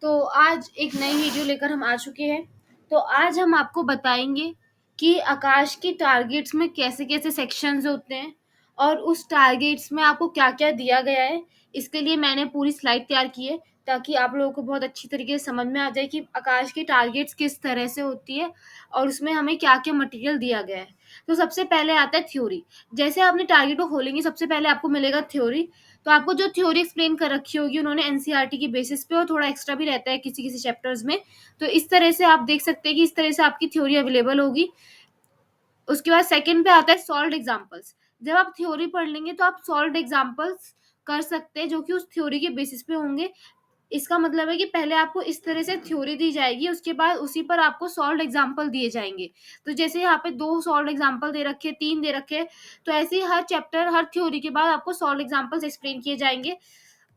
तो आज एक नई वीडियो लेकर हम आ चुके हैं। तो आज हम आपको बताएंगे कि आकाश की टारगेट्स में कैसे-कैसे सेक्शंस होते हैं और उस टारगेट्स में आपको क्या-क्या दिया गया है। इसके लिए मैंने पूरी स्लाइड तैयार की है ताकि आप लोगों को बहुत अच्छी तरीके से समझ में आ जाए कि आकाश की टारगेट्स किस तरह से होती है और उसमें हमें क्या-क्या मटेरियल दिया गया है। तो सबसे पहले आता है थ्योरी। जैसे आपने टारगेट को खोलेंगे सबसे पहले आपको मिलेगा थ्योरी। तो आपको जो थ्योरी एक्सप्लेन कर रखी होगी उन्होंने एनसीईआरटी की बेसिस पे और थोड़ा एक्स्ट्रा भी रहता है किसी-किसी चैप्टर्स में। तो इस तरह से आप देख सकते हैं कि इस तरह से आपकी थ्योरी अवेलेबल होगी। उसके बाद सेकंड पे आता है सॉल्व्ड एग्जांपल्स। जब आप थ्योरी पढ़ लेंगे तो आप सॉल्व्ड एग्जांपल्स कर सकते हैं जो कि उस थ्योरी के बेसिस पे होंगे। इसका मतलब है कि पहले आपको इस तरह से थ्योरी दी जाएगी, उसके बाद उसी पर आपको सॉल्व्ड एग्जांपल दिए जाएँगे। तो जैसे यहाँ पे 2 सॉल्व्ड एग्जांपल दे रखे हैं, 3 दे रखे हैं, तो ऐसे ही हर चैप्टर, हर थ्योरी के बाद आपको सॉल्व्ड एग्जांपल्स एक्सप्लेन किए जाएँगे।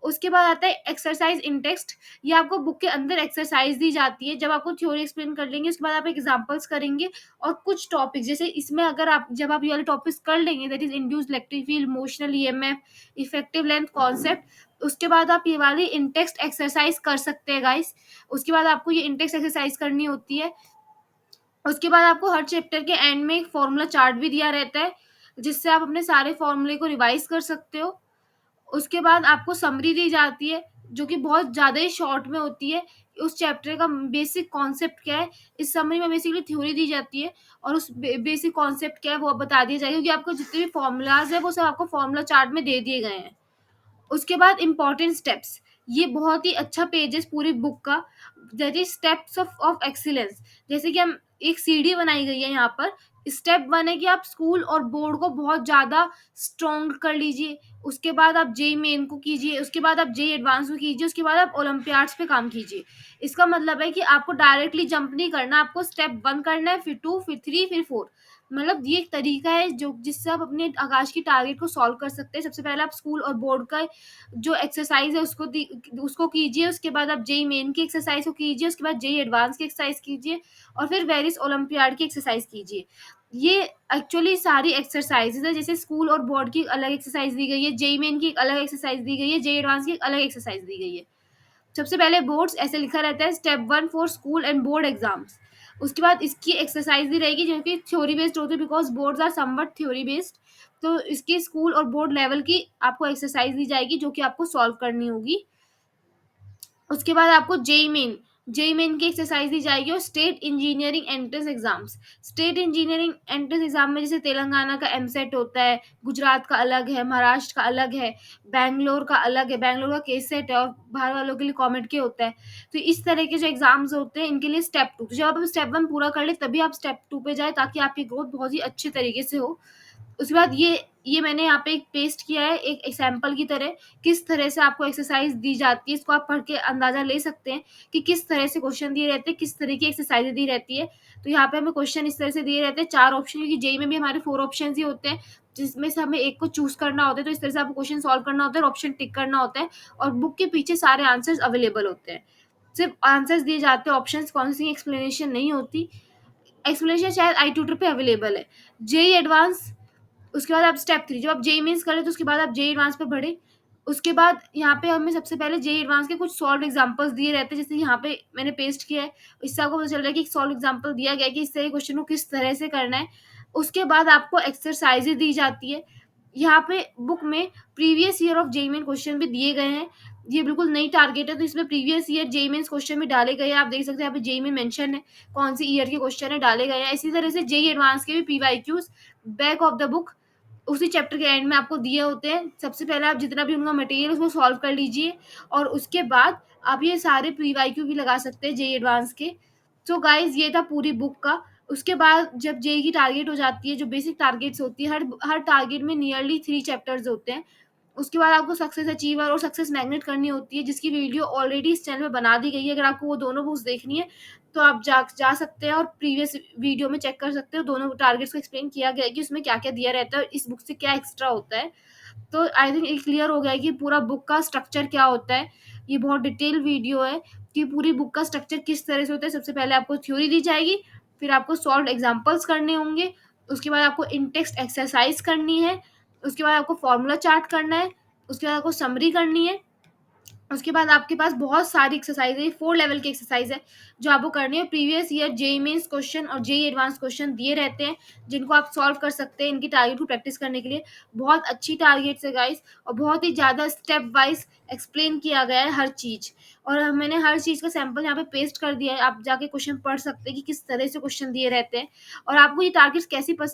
उसके बाद आता है एक्सरसाइज इन टेक्स्ट। ये आपको बुक के अंदर एक्सरसाइज दी जाती है। जब आपको थ्योरी एक्सप्लेन कर लेंगे उसके बाद आप एग्जांपल्स करेंगे और कुछ टॉपिक्स जैसे इसमें अगर आप जब आप ये वाले टॉपिक्स कर लेंगे that is induced electric field, emotional EMF, effective length concept, उसके बाद आप ये वाली इन टेक्स्ट एक्सरसाइज कर सकते हैं गाइस। उसके बाद आपको ये इन टेक्स्ट एक्सरसाइज करनी होती है। उसके बाद आपको हर चैप्टर के एंड में एक फॉर्मूला चार्ट भी दिया रहता है, जिससे आप अपने सारे फॉर्मूले को रिवाइज कर सकते हो। उसके बाद आपको समरी दी जाती है, जो कि बहुत ज़्यादा ही शॉर्ट में होती है। उस चैप्टर का बेसिक कॉन्सेप्ट क्या है, इस समरी में बेसिकली थ्योरी दी जाती है और उस बेसिक कॉन्सेप्ट क्या है वो बता दिया जाएगा, क्योंकि आपको जितने भी फॉर्मूलाज़ हैं वो सब आपको फॉर्मूला चार्ट में दे दिए गए हैं। उसके बाद इम्पोर्टेंट स्टेप्स, ये बहुत ही अच्छा पेज है पूरी बुक का, that is steps of excellence. जैसे कि हम एक सीढ़ी बनाई गई है यहाँ पर। स्टेप 1 है कि आप स्कूल और बोर्ड को बहुत ज़्यादा स्ट्रॉन्ग कर लीजिए। उसके बाद आप जेई मेन को कीजिए, उसके बाद आप जेई एडवांस को कीजिए, उसके बाद आप ओलंपियाड्स पे काम कीजिए। इसका मतलब है कि आपको डायरेक्टली जंप नहीं करना, आपको स्टेप 1 करना है, फिर 2, फिर 3, फिर 4। मतलब ये एक तरीका है जो जिससे आप अपने आकाश की टारगेट को सॉल्व कर सकते हैं। सबसे पहले आप स्कूल और बोर्ड का जो एक्सरसाइज है उसको कीजिए, उसके बाद आप जेई मेन की एक्सरसाइज को कीजिए, उसके बाद जेई एडवांस की एक्सरसाइज कीजिए और फिर वेरिस ओलंपियाड की एक्सरसाइज कीजिए। ये एक्चुअली सारी एक्सरसाइजेज है, जैसे स्कूल और बोर्ड की अलग एक्सरसाइज दी गई है, जेई मेन की एक अलग एक्सरसाइज दी गई है, जेई एडवांस की एक अलग एक्सरसाइज दी गई है। सबसे पहले बोर्ड्स ऐसे लिखा रहता है, step 1 for school and board exams. उसके बाद इसकी एक्सरसाइज दी रहेगी जो कि थ्योरी बेस्ड होती है, because boards are somewhat theory based. तो इसकी स्कूल और बोर्ड लेवल की आपको एक्सरसाइज दी जाएगी जो कि आपको सॉल्व करनी होगी। उसके बाद आपको जेई मेन की एक्सरसाइज दी जाएगी और state engineering entrance exams. State engineering entrance exam में जैसे तेलंगाना का एमसेट होता है, गुजरात का अलग है, महाराष्ट्र का अलग है, बैंगलोर का अलग है, बैंगलोर का केसेट है और बाहर वालों के लिए कॉमेट के होता है। तो इस तरह के जो एग्जाम्स होते हैं इनके लिए स्टेप 2, तो जब आप स्टेप 1 पूरा कर ले तभी आप स्टेप 2 पे जाए ताकि आपकी ग्रोथ बहुत ही अच्छे तरीके से हो। उसके बाद ये मैंने यहाँ पे एक पेस्ट किया है एक एग्जाम्पल की तरह, किस तरह से आपको एक्सरसाइज दी जाती है। इसको आप पढ़ के अंदाजा ले सकते हैं कि किस तरह से क्वेश्चन दिए रहते हैं, किस तरह की एक्सरसाइज दी रहती है। तो यहाँ पे हमें क्वेश्चन इस तरह से दिए रहते हैं, 4 ऑप्शन, क्योंकि जेई में भी हमारे 4 ऑप्शन ही होते हैं जिसमें से हमें एक को चूज करना होता है। तो इस तरह से आपको क्वेश्चन सॉल्व करना होता है और ऑप्शन टिक करना होता है और बुक के पीछे सारे आंसर्स अवेलेबल होते हैं। सिर्फ आंसर्स दिए जाते हैं, ऑप्शन कौन सी एक्सप्लेनेशन नहीं होती। एक्सप्लेनेशन शायद आई ट्यूटर पे अवेलेबल है। जेई एडवांस, उसके बाद आप स्टेप 3, जब आप जेईई मेन्स कर लेते हो उसके बाद आप जेईई एडवांस पे बढ़े। उसके बाद यहाँ पे हमें सबसे पहले जेईई एडवांस के कुछ सॉल्व्ड एग्जांपल्स दिए रहते हैं, जैसे यहाँ पे मैंने पेस्ट किया है। इससे आपको पता चल रहा है कि एक सॉल्व एग्जांपल दिया गया है कि इस तरह के क्वेश्चन को किस तरह से करना है। उसके बाद आपको एक्सरसाइजेज दी जाती है। यहाँ पे बुक में previous year of JEE main question भी दिए गए हैं। ये बिल्कुल नई टारगेट है तो इसमें previous year JEE Mains question भी डाले गए हैं। आप देख सकते हैं यहाँ पे जेईई में मेंशन है कौन सी ईयर के क्वेश्चन है डाले गए हैं। इसी तरह से जेईई एडवांस के भी PYQs back of the book उसी चैप्टर के एंड में आपको दिए होते हैं। सबसे पहले आप जितना भी उनका मटेरियल उसको सॉल्व कर लीजिए और उसके बाद आप ये सारे प्री-वाईक्यू भी लगा सकते हैं जेईई एडवांस के। सो गाइस ये था पूरी बुक का। उसके बाद जब जेईई की टारगेट हो जाती है, जो बेसिक टारगेट्स होती है, हर हर टारगेट में नियरली 3 चैप्टर्स होते हैं। उसके बाद आपको सक्सेस अचीवर और सक्सेस मैग्नेट करनी होती है, जिसकी वीडियो ऑलरेडी इस चैनल पे बना दी गई है। अगर आपको वो दोनों बुक्स देखनी है तो आप जा सकते हैं और प्रीवियस वीडियो में चेक कर सकते हो। दोनों टारगेट्स को एक्सप्लेन किया गया है कि उसमें क्या-क्या दिया रहता है और इस बुक से क्या एक्स्ट्रा होता है। तो आई थिंक ये क्लियर हो गया है कि पूरा बुक का स्ट्रक्चर क्या होता है। ये बहुत डिटेल वीडियो है कि पूरी बुक का स्ट्रक्चर किस तरह से होता है। सबसे पहले आपको थ्योरी दी जाएगी, फिर आपको सॉल्व्ड एग्जांपल्स करने होंगे, उसके बाद आपको इन टेक्स्ट एक्सरसाइज करनी है, उसके बाद आपको फॉर्मूला चार्ट करना है, उसके बाद आपको समरी करनी है, उसके बाद आपके पास बहुत सारी एक्सरसाइज है, 4 लेवल की एक्सरसाइज है जो आपको करनी है। Previous year JEE Mains question और जेईई एडवांस क्वेश्चन दिए रहते हैं जिनको आप सॉल्व कर सकते हैं इनकी टारगेट को प्रैक्टिस करने के लिए। बहुत अच्छी टारगेट्स है गाइस, और बहुत ही ज़्यादा स्टेप वाइज एक्सप्लेन किया गया है हर चीज़, और मैंने हर चीज़ का सैंपल यहाँ पे पेस्ट कर दिया है। आप जाके क्वेश्चन पढ़ सकते हैं कि किस तरह से क्वेश्चन दिए रहते हैं। और आपको ये टारगेट्स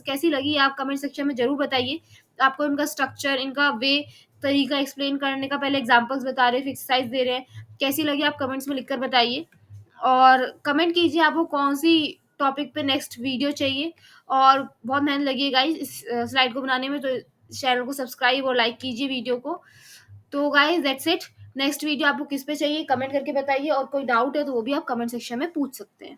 कैसी लगी आप कमेंट सेक्शन में ज़रूर बताइए। आपको इनका स्ट्रक्चर, इनका वे, तरीका एक्सप्लेन करने का, पहले एग्जांपल्स बता रहे हैं, फिर एक्सरसाइज दे रहे हैं, कैसी लगी आप कमेंट्स में लिखकर बताइए। और कमेंट कीजिए आपको कौन सी टॉपिक पे नेक्स्ट वीडियो चाहिए। और बहुत मेहनत लगी है गाइस इस स्लाइड को बनाने में, तो चैनल को सब्सक्राइब और लाइक कीजिए वीडियो को। तो guys that's it. Next video आपको किस पे चाहिए कमेंट करके बताइए, और कोई डाउट है तो वो भी आप कमेंट सेक्शन में पूछ सकते हैं।